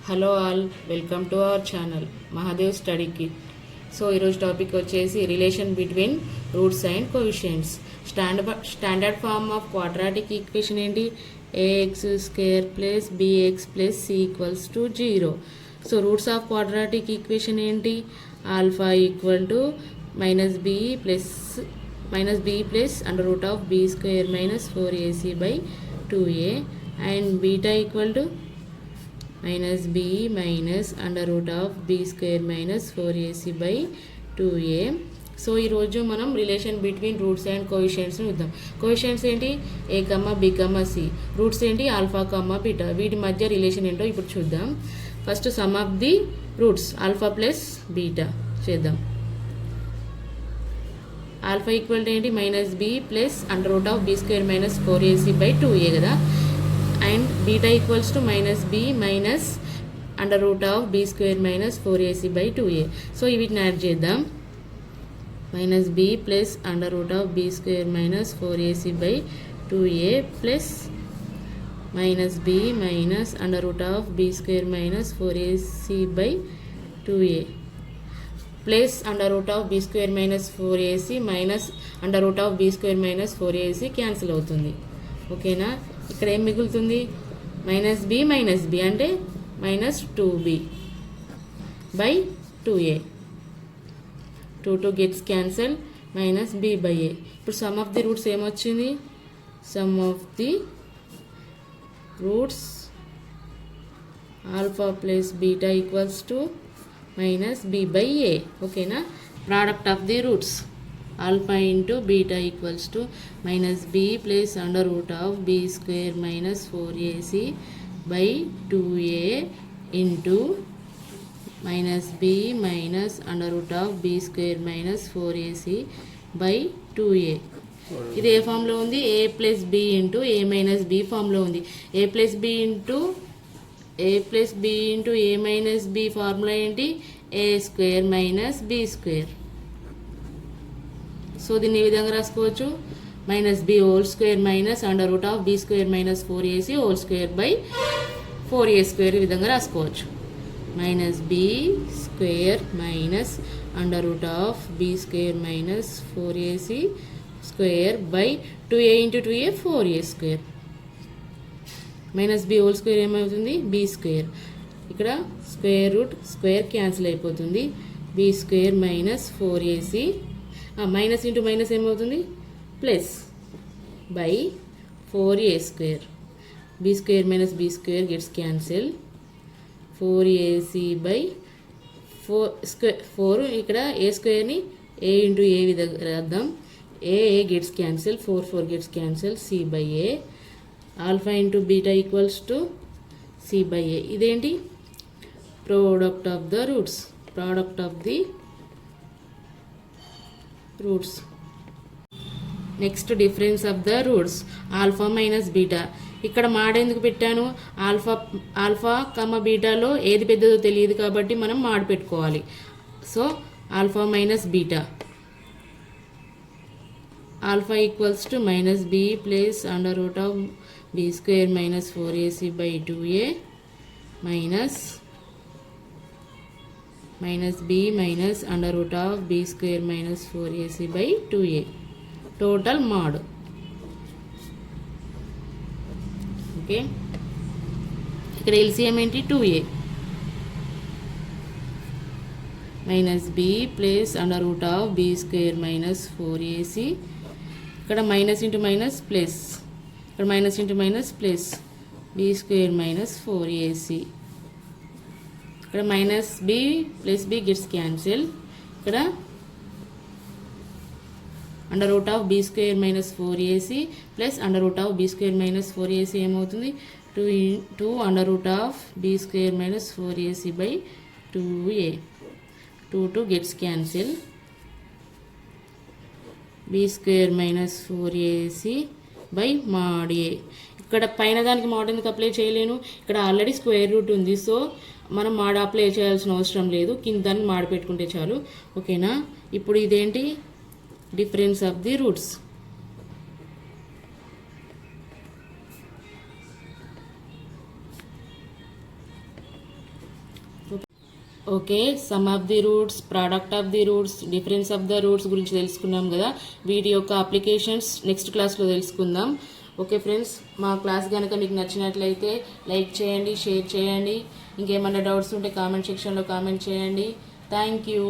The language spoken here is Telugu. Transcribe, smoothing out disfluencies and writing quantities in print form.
Hello all, welcome to our channel Mahadev study kit. So ఈరోజు టాపిక్ వచ్చేసి relation between roots and coefficients. Standard form of quadratic equation ఏంటి? A x square plus b x plus c equals to 0. So roots of quadratic equation ఏంటి? Alpha equal to minus B plus under root of B square minus 4ac by 2a and beta equal to minus b minus under root of b square minus 4ac by 2a. So ఈరోజు మనం రిలేషన్ బిట్వీన్ రూట్స్ అండ్ కోఎఫిషియెంట్స్ని చూద్దాం. కోఎఫిషియెంట్స్ ఏంటి? A comma B comma C. Roots ఏంటి? Alpha comma beta. వీటి మధ్య రిలేషన్ ఏంటో ఇప్పుడు చూద్దాం. First sum of the roots alpha plus beta చేద్దాం. ఆల్ఫా ఈక్వల్ టు ఏంటి? Minus B plus under root of B square minus 4ac by 2a కదా. And beta equals to minus B minus under root of B square minus 4ac by 2a. So వీటిని యాడ్ చేద్దాం. Minus B plus under root of B square minus 4ac by 2a plus minus B minus under root of B square minus 4ac by 2a plus under root of B square minus 4ac minus under root of B square minus 4ac cancel అవుతుంది. ఓకేనా? ఇక్కడ ఏం మిగులుతుంది? మైనస్ బి అంటే minus 2b by 2a. 2 gets cancel, minus b by a. ఇప్పుడు సమ్ ఆఫ్ ది రూట్స్ ఏమొచ్చింది? Some of the roots alpha plus beta equals to minus b by a. ఓకేనా? Product of the roots alpha into beta equals to minus b plus under root of b square minus 4ac by 2a into minus b minus under root of b square minus 4ac by 2a. ఇది ఏ ఫామ్లో ఉంది? a plus b into a minus b ఫామ్లో ఉంది. a plus b into a minus b formula ఏంటి? a square minus b square. So దీన్ని ఈ విధంగా రాసుకోవచ్చు. Minus B whole square minus under root of B square minus 4ac whole square by 4a square ఈ విధంగా రాసుకోవచ్చు. Minus B square minus under root of B square minus 4ac square by 2a into 2a 4a square. Minus B whole square ఏమవుతుంది? B square. ఇక్కడ స్క్వేర్ రూట్ స్క్వేర్ క్యాన్సిల్ అయిపోతుంది. B square minus 4ac minus into minus ఏమవుతుంది? Plus by 4a square. B square minus B square gets cancel. 4ac by 4 ఇక్కడ ఏ స్క్వేర్ని ఏ ఇంటూ ఏ విధంగా రాద్దాం. A gets cancel, 4 gets cancel, c by a. Alpha into beta equals to c by a. ఇదేంటి? Product of the roots. Product of the roots. Next difference of the roots alpha minus beta. ఇక్కడ మాడ్ ఎందుకు పెట్టాను? ఆల్ఫా కమ్మ బీటాలో ఏది పెద్దదో తెలియదు కాబట్టి మనం మాడ్ పెట్టుకోవాలి. So alpha minus beta. Alpha equals to minus B plus under root of B square minus 4ac by 2a minus b minus under root of b square minus 4ac by 2a. Total mod. Okay, ఇక్కడ ఎల్సిఎం ఏంటి? 2a minus b plus under root of b square minus 4ac. ఇక్కడ మైనస్ ఇంటూ మైనస్ ప్లస్, ఇక్కడ minus into minus plus b square minus 4ac. ఇక్కడ minus B plus B gets cancel. ఇక్కడ under root of B square minus 4ac plus under root of B square minus 4ac ఏమవుతుంది? 2 under root of B square minus 4ac by 2a. 2 gets cancel. B square minus 4ac by mod a. ఇక్కడ పైన దానికి మాడ్ ఎందుకు అప్లై చేయలేను? ఇక్కడ ఆల్రెడీ స్క్వేర్ రూట్ ఉంది. సో మనం మాడ్ అప్లై చేయాల్సిన అవసరం లేదు. కింద దాన్ని మాడ్ పెట్టుకుంటే చాలు. ఓకేనా? ఇప్పుడు ఇదేంటి? Difference of the roots. Okay, some of the roots, product of the roots, difference of the roots గురించి తెలుసుకున్నాం కదా. వీటి యొక్క అప్లికేషన్స్ నెక్స్ట్ క్లాస్లో తెలుసుకుందాం. ఓకే ఫ్రెండ్స్, మా క్లాస్ కనుక మీకు నచ్చినట్లయితే లైక్ చేయండి, షేర్ చేయండి. ఇంకేమైనా డౌట్స్ ఉంటే కామెంట్ సెక్షన్లో కామెంట్ చేయండి. Thank you.